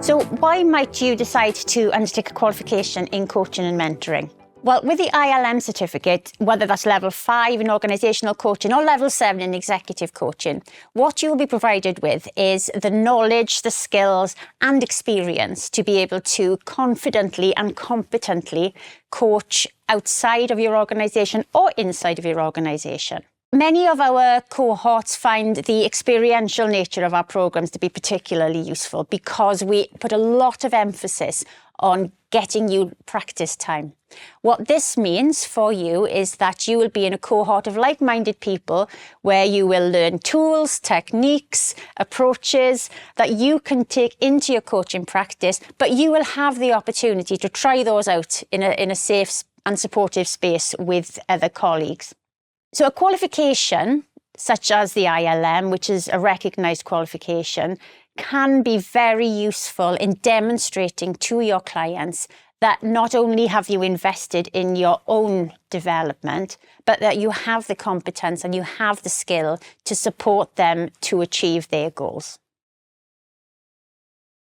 So why might you decide to undertake a qualification in coaching and mentoring? Well, with the ILM certificate, whether that's level 5 in organisational coaching or level 7 in executive coaching, what you will be provided with is the knowledge, the skills and experience to be able to confidently and competently coach outside of your organisation or inside of your organisation. Many of our cohorts find the experiential nature of our programmes to be particularly useful because we put a lot of emphasis on getting you practice time. What this means for you is that you will be in a cohort of like-minded people where you will learn tools, techniques, approaches that you can take into your coaching practice, but you will have the opportunity to try those out in a safe and supportive space with other colleagues. So a qualification, such as the ILM, which is a recognised qualification, can be very useful in demonstrating to your clients that not only have you invested in your own development, but that you have the competence and you have the skill to support them to achieve their goals.